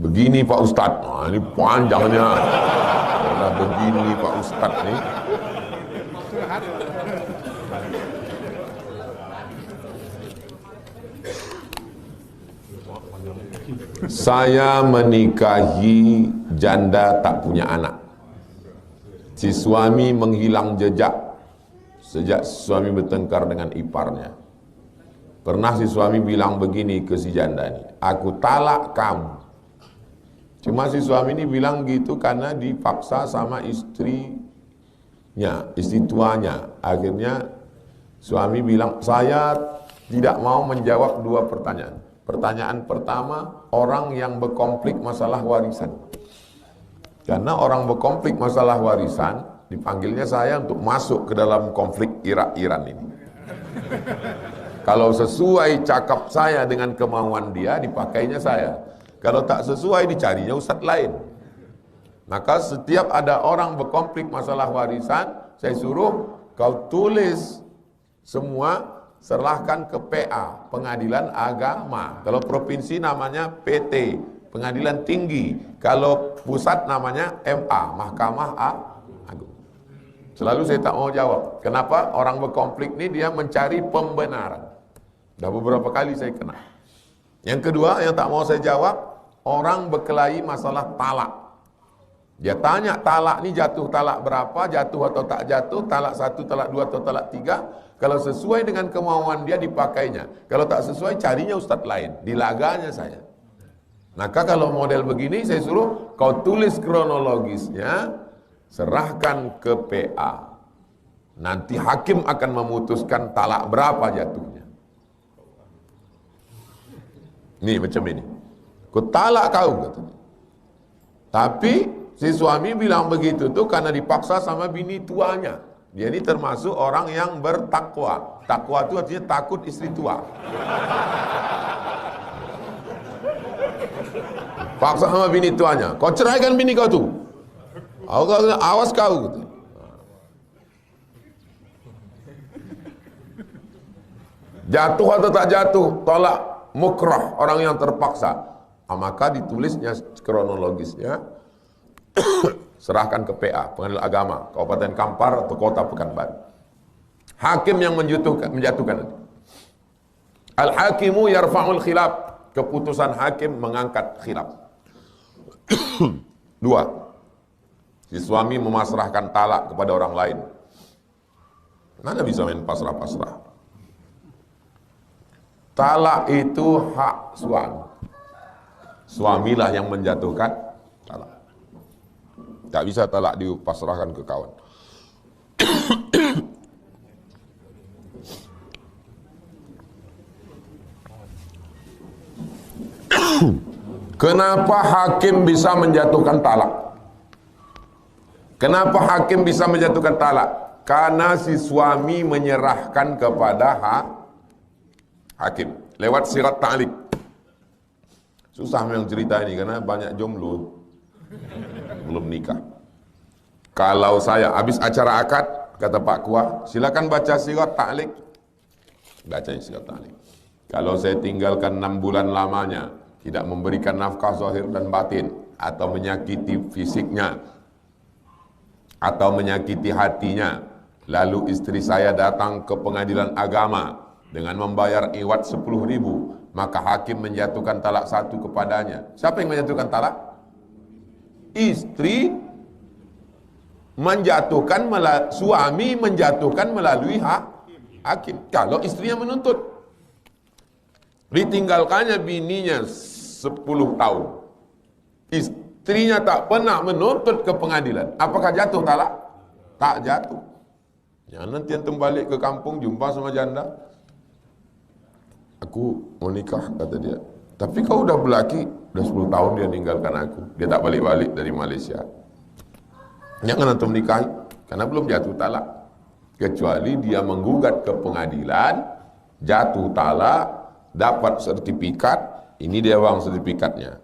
Begini Pak Ustadz, nah, ini panjangnya. Nah, begini Pak Ustadz nih. Saya menikahi janda tak punya anak. Si suami menghilang jejak sejak suami bertengkar dengan iparnya. Pernah si suami bilang begini ke si janda ini, aku talak kamu. Cuma si suami ini bilang gitu karena dipaksa sama istrinya, istri tuanya. Akhirnya suami bilang, saya tidak mau menjawab dua pertanyaan. Pertanyaan pertama, orang yang berkonflik masalah warisan. Karena orang berkonflik masalah warisan, dipanggilnya saya untuk masuk ke dalam konflik Irak-Iran ini. Kalau sesuai cakap saya dengan kemauan dia, dipakainya saya. Kalau tak sesuai, dicarinya ustadz lain. Maka setiap ada orang berkonflik masalah warisan, saya suruh kau tulis semua, serahkan ke PA, Pengadilan Agama. Kalau provinsi namanya PT, Pengadilan Tinggi. Kalau pusat namanya MA, Mahkamah Agung. Selalu saya tak mau jawab. Kenapa? Orang berkonflik ini dia mencari pembenaran. Dah beberapa kali saya kena. Yang kedua yang tak mau saya jawab, orang berkelahi masalah talak. Dia tanya talak ni jatuh talak berapa, jatuh atau tak jatuh, talak 1, talak 2 atau talak 3. Kalau sesuai dengan kemauan dia dipakainya. Kalau tak sesuai carinya ustadz lain, dilaganya saya. Maka kalau model begini saya suruh kau tulis kronologisnya, serahkan ke PA. Nanti hakim akan memutuskan talak berapa jatuhnya. Nih macam ini. Ku talak kau katanya. Tapi si suami bilang begitu tuh karena dipaksa sama bini tuanya. Dia ini termasuk orang yang bertakwa. Takwa itu artinya takut istri tua. Paksa sama bini tuanya. Kau ceraikan bini kau tuh. Awas kau gitu. Jatuh atau tak jatuh, tolak mukrah, orang yang terpaksa. Maka ditulisnya kronologisnya, serahkan ke PA, Pengadilan Agama, Kabupaten Kampar atau Kota Pekanbaru. Hakim yang menjatuhkan. Al-hakimu yarfa'ul khilaf, keputusan hakim mengangkat khilaf. 2. Si suami memasrahkan talak kepada orang lain. Mana bisa main pasrah-pasrah? Talak itu hak suami. Suamilah yang menjatuhkan talak. Tak bisa talak dipasrahkan ke kawan. Kenapa hakim bisa menjatuhkan talak? Kenapa hakim bisa menjatuhkan talak? Karena si suami menyerahkan kepada hakim lewat sirat ta'liq. Susah memang cerita ini karena banyak jomblo belum nikah. Kalau saya habis acara akad, kata Pak Kua, silakan baca sirat ta'liq. Baca sirat ta'liq. Kalau saya tinggalkan 6 bulan lamanya, tidak memberikan nafkah zahir dan batin, atau menyakiti fisiknya, atau menyakiti hatinya, lalu istri saya datang ke Pengadilan Agama dengan membayar iwat 10.000, maka hakim menjatuhkan talak 1 kepadanya. Siapa yang menjatuhkan talak? Istri menjatuhkan, suami menjatuhkan melalui hakim. Kalau istrinya menuntut, ditinggalkannya bininya 10 tahun, istrinya tak pernah menuntut ke pengadilan, apakah jatuh talak? Tak jatuh. Ya, nanti antum balik ke kampung jumpa sama janda, aku mau nikah, kata dia. Tapi kau udah berlaki, udah 10 tahun dia ninggalkan aku. Dia tak balik-balik dari Malaysia. Jangan antum nikahi, karena belum jatuh talak. Kecuali dia menggugat ke pengadilan, jatuh talak, dapat sertifikat, ini dia uang sertifikatnya.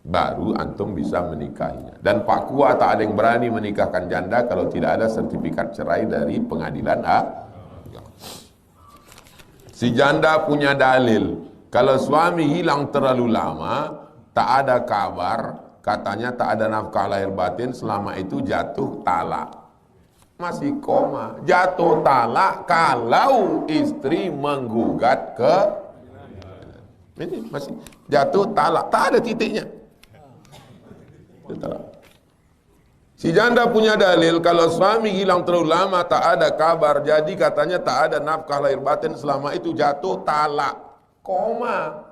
Baru antum bisa menikahinya. Dan Pak Kua tak ada yang berani menikahkan janda kalau tidak ada sertifikat cerai dari pengadilan Si janda punya dalil, kalau suami hilang terlalu lama, tak ada kabar, katanya tak ada nafkah lahir batin, selama itu jatuh talak. Masih koma, jatuh talak kalau istri menggugat ke, ini masih jatuh talak, tak ada titiknya. Si janda punya dalil kalau suami hilang terlalu lama tak ada kabar, jadi katanya tak ada nafkah lahir batin, selama itu jatuh talak, koma,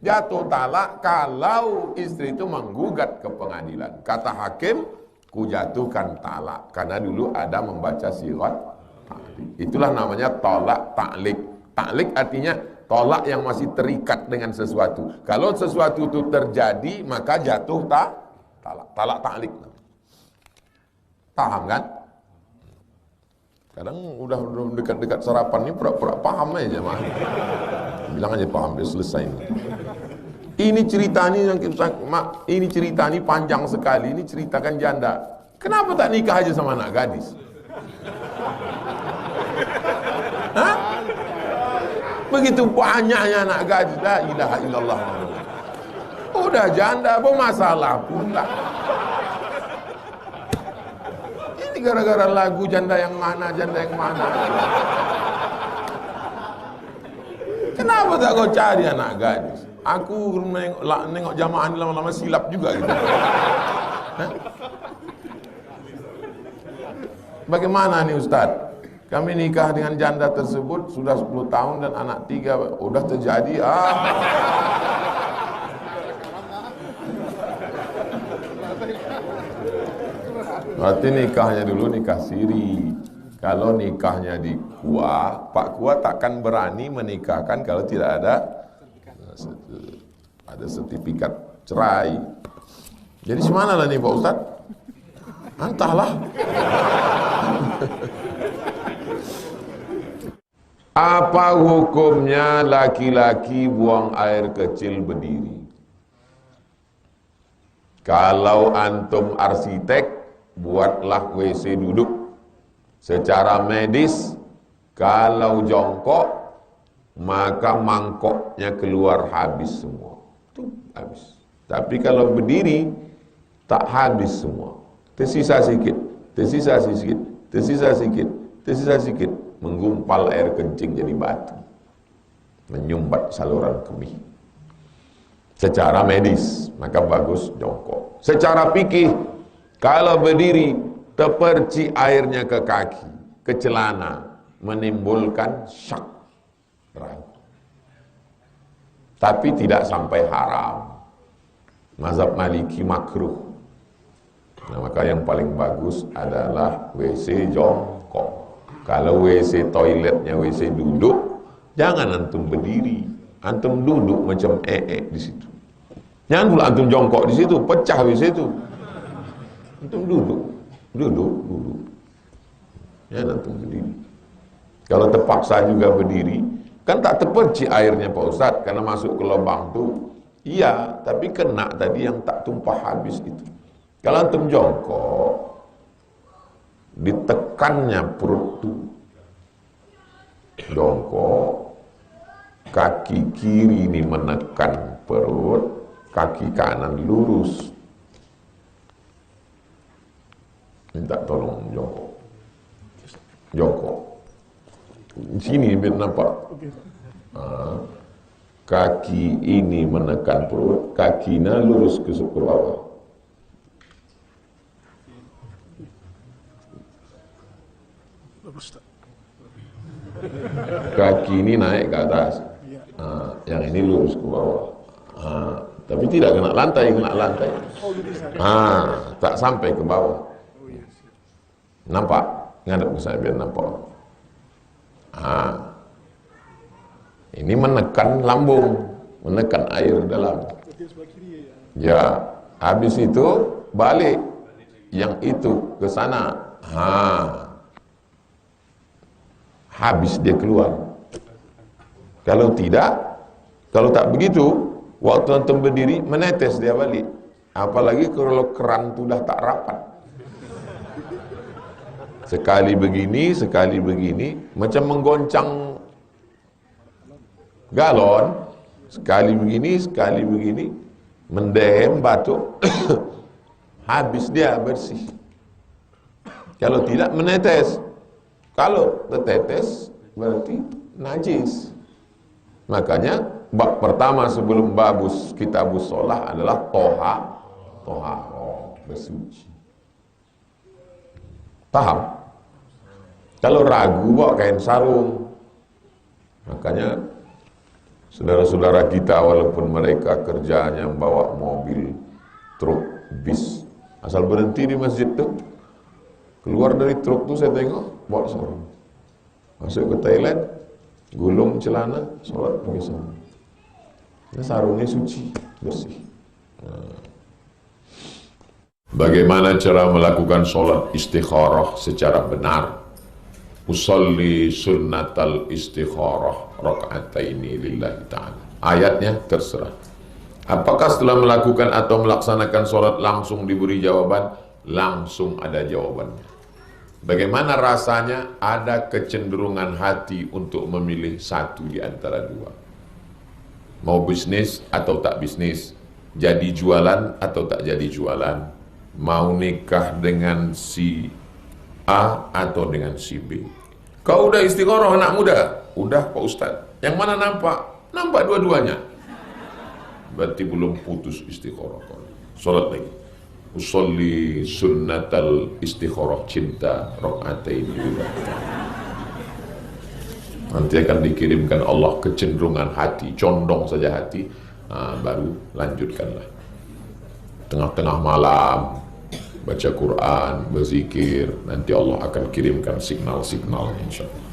jatuh talak kalau istri itu menggugat ke pengadilan. Kata hakim, ku jatuhkan talak karena dulu ada membaca sirat taklik. Itulah namanya tolak taklik. Taklik artinya tolak yang masih terikat dengan sesuatu. Kalau sesuatu itu terjadi maka jatuh talak taklik. Paham kan? Kadang udah dekat-dekat sarapan ini pura-pura paham aja mah. Bilang aja paham, biar selesai. Ini cerita ini yang ini cerita ini panjang sekali. Ini ceritakan janda. Kenapa tak nikah aja sama anak gadis? Hah? Begitu banyaknya anak gadis, la ilaha illallah. Udah janda, apa masalah pula? Ini gara-gara lagu janda yang mana, janda yang mana. Kenapa tak kau cari anak gadis? Aku nengok jamaah ini lama-lama silap juga gitu. Hah? Bagaimana nih Ustaz? Kami nikah dengan janda tersebut sudah 10 tahun dan anak 3. Udah terjadi Berarti nikahnya dulu nikah siri. Kalau nikahnya di Kuah, Pak Kuah takkan berani menikahkan kalau tidak ada sertifikat cerai. Jadi semana lah nih Pak Ustaz? Entahlah. Apa hukumnya laki-laki buang air kecil berdiri? Kalau antum arsitek, buatlah WC duduk. Secara medis, kalau jongkok, maka mangkoknya keluar habis semua. Tuh, habis. Tapi kalau berdiri, tak habis semua. Tersisa sedikit, tersisa sedikit, tersisa sedikit, tersisa sedikit. Menggumpal air kencing jadi batu. Menyumbat saluran kemih. Secara medis, maka bagus jongkok. Secara fikih, kalau berdiri, terperci airnya ke kaki, ke celana, menimbulkan syak, ragu. Tapi tidak sampai haram. Mazhab Maliki makruh. Nah, maka yang paling bagus adalah WC jongkok. Kalau WC toiletnya WC duduk, jangan antum berdiri. Antum duduk macam di situ. Jangan pula antum jongkok di situ, pecah WC itu. Antum duduk. Jangan antum berdiri. Kalau terpaksa juga berdiri, kan tak terperci airnya Pak Ustaz karena masuk ke lubang tuh. Iya, tapi kena tadi yang tak tumpah habis itu. Kalau antum jongkok, ditekannya perut tuh. Jongkok, kaki kiri ini menekan perut, kaki kanan lurus. Minta tolong jongkok. Jongkok. Sini biar nampak. Kaki ini menekan perut, kakinya lurus ke bawah. Kaki ini naik ke atas, yang ini lurus ke bawah. Tapi tidak kena lantai, tak sampai ke bawah. Nampak? Ngadap ke saya biar nampak. Ini menekan lambung, menekan air dalam. Ya, habis itu balik, yang itu ke sana. Habis dia keluar. Kalau tidak, kalau tak begitu, waktu antum berdiri menetes dia balik. Apalagi kalau keran itu dah tak rapat. Sekali begini, macam menggoncang galon. Sekali begini, mendem batuk, habis dia bersih. Kalau tidak menetes, kalau tetetes berarti najis. Makanya bab pertama sebelum babus kitabus sholah adalah toha, bersuci. Paham? Kalau ragu bawa kain sarung. Makanya saudara-saudara kita walaupun mereka kerjanya bawa mobil, truk, bis, asal berhenti di masjid tuh, keluar dari truk tuh saya tengok bawa sarung. Masuk ke Thailand, gulung celana, sholat pakai sarung. Nah, sarungnya suci, bersih. Bagaimana cara melakukan sholat istikharah secara benar? Usolli sunnatal istikharah raka'ataini lillahi ta'ala. Ayatnya terserah. Apakah setelah melakukan atau melaksanakan sholat langsung diberi jawaban? Langsung ada jawabannya. Bagaimana rasanya? Ada kecenderungan hati untuk memilih satu di antara dua. Mau bisnis atau tak bisnis? Jadi jualan atau tak jadi jualan? Mau nikah dengan si A atau dengan si B? Kau udah istikharah anak muda? Udah Pak Ustadz. Yang mana nampak? Nampak dua-duanya. Berarti belum putus istikharah. Salat lagi. Usolli sunnatal istikharah cinta raka'ataini. Nanti akan dikirimkan Allah kecenderungan hati, condong saja hati, baru lanjutkanlah. Tengah-tengah malam baca Quran, berzikir, nanti Allah akan kirimkan signal-signal insyaallah.